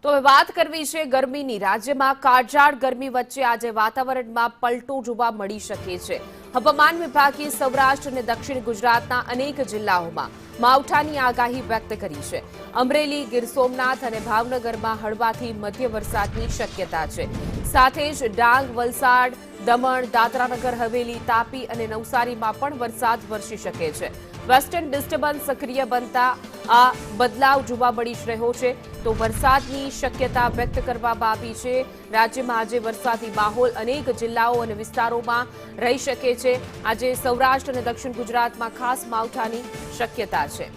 તો હવે વાત કરવી છે ગરમીની। રાજ્યમાં કાળઝાળ ગરમી વચ્ચે આજે વાતાવરણમાં પલટો જોવા મળી શકે છે। હવામાન વિભાગે સૌરાષ્ટ્ર અને દક્ષિણ ગુજરાતના અનેક જિલ્લાઓમાં માવઠાની આગાહી વ્યક્ત કરી છે। અમરેલી, ગીર સોમનાથ અને ભાવનગરમાં હળવાથી મધ્ય વરસાદની શક્યતા છે। સાથે જ ડાંગ, વલસાડ, દમણ, દાદરાનગર હવેલી, તાપી અને નવસારીમાં પણ વરસાદ વરસી શકે છે। વેસ્ટર્ન ડિસ્ટર્બન્સ સક્રિય બનતા આ બદલાવ જોવા મળી રહ્યો છે, તો વરસાદની શક્યતા વ્યક્ત કરવામાં આવી છે। રાજ્યમાં આજે વરસાદી માહોલ અનેક જિલ્લાઓ અને વિસ્તારોમાં રહી શકે છે। આજે સૌરાષ્ટ્ર અને દક્ષિણ ગુજરાતમાં ખાસ માવઠાની શક્યતા છે।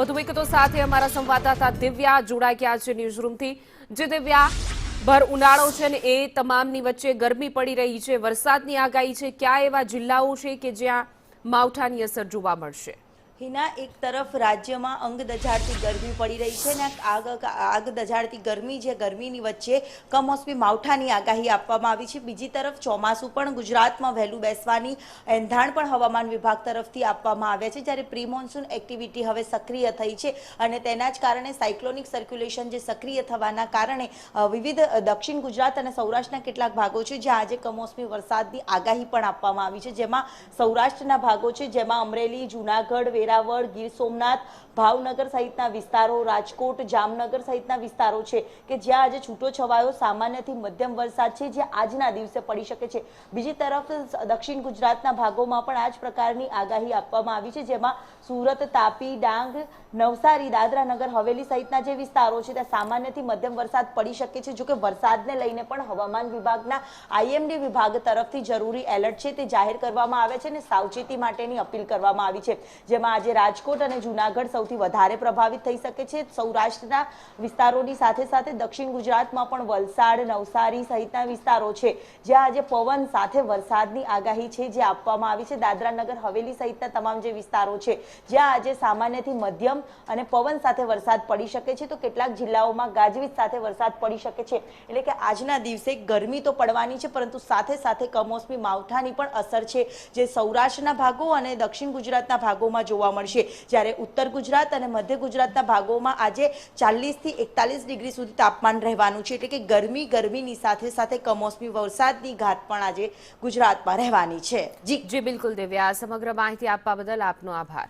વધુ વિગતો સાથે અમારા સંવાદદાતા દિવ્યા જોડાઈ ગયા છે ન્યૂઝરૂમથી। જે દિવ્યા, ભર ઉનાળો છે ને એ તમામની વચ્ચે ગરમી પડી રહી છે, વરસાદની આગાહી છે, કયા એવા જિલ્લાઓ છે કે જ્યાં માવઠાની અસર જોવા મળશે? હિના, એક તરફ રાજ્યમાં અંગ દઝાડતી ગરમી પડી રહી છે ને આગ દઝાડતી ગરમી જે ગરમીની વચ્ચે કમોસમી માવઠાની આગાહી આપવામાં આવી છે। બીજી તરફ ચોમાસું પણ ગુજરાતમાં વહેલું બેસવાની એંધાણ પણ હવામાન વિભાગ તરફથી આપવામાં આવ્યા છે, જ્યારે પ્રી મોન્સૂન એક્ટિવિટી હવે સક્રિય થઈ છે અને તેના જ કારણે સાયક્લોનિક સર્ક્યુલેશન જે સક્રિય થવાના કારણે વિવિધ દક્ષિણ ગુજરાત અને સૌરાષ્ટ્રના કેટલાક ભાગો છે જ્યાં આજે કમોસમી વરસાદની આગાહી પણ આપવામાં આવી છે, જેમાં સૌરાષ્ટ્રના ભાગો છે જેમાં અમરેલી, જૂનાગઢ, વેરાવળ, ગીર સોમનાથ, ભાવનગર સહિતના વિસ્તારો, રાજકોટ, જામનગર સહિતના વિસ્તારો છે કે જ્યાં આજે છૂટો છવાયો સામાન્યથી મધ્યમ વરસાદ છે જે આજના દિવસે પડી શકે છે। બીજી તરફ દક્ષિણ ગુજરાતના ભાગોમાં પણ આ જ પ્રકારની આગાહી આપવામાં આવી છે, જેમાં સુરત, તાપી, ડાંગ, નવસારી, દાદરાનગર હવેલી સહિતના જે વિસ્તારો છે ત્યાં સામાન્યથી મધ્યમ વરસાદ પડી શકે છે। જોકે વરસાદને લઈને પણ હવામાન વિભાગના આઈએમડી વિભાગ તરફથી જરૂરી એલર્ટ છે તે જાહેર કરવામાં આવે છે અને સાવચેતી માટેની અપીલ કરવામાં આવી છે, જેમાં આજે રાજકોટ અને જૂનાગઢ સૌથી વધારે પ્રભાવિત થઈ શકે છે। સૌરાષ્ટ્રના વિસ્તારોની સાથે સાથે દક્ષિણ ગુજરાતમાં પણ વલસાડ, નવસારી સહિતના વિસ્તારો છે જ્યાં આજે પવન સાથે વરસાદની આગાહી છે જે આપવામાં આવી છે। દાદરાનગર હવેલી સહિતના તમામ જે વિસ્તારો છે જ્યાં આજે સામાન્યથી મધ્યમ અને પવન સાથે વરસાદ પડી શકે છે, તો કેટલાક જિલ્લાઓમાં ગાજવીજ સાથે વરસાદ પડી શકે છે। એટલે કે આજના દિવસે ગરમી તો પડવાની છે પરંતુ સાથે સાથે કમોસમી માવઠાની પણ અસર છે જે સૌરાષ્ટ્રના ભાગો અને દક્ષિણ ગુજરાતના ભાગોમાં જોવા મળશે, જ્યારે ઉત્તર ગુજરાત અને મધ્ય ગુજરાતના ભાગોમાં આજે 40 થી 41 ડિગ્રી સુધી તાપમાન રહેવાનું છે। એટલે કે ગરમીની સાથે સાથે કમોસમી વરસાદની ઘાટ પણ આજે ગુજરાતમાં રહેવાની છે। જી બિલકુલ દિવ્યા, સમગ્ર માહિતી આપવા બદલ આપનો આભાર।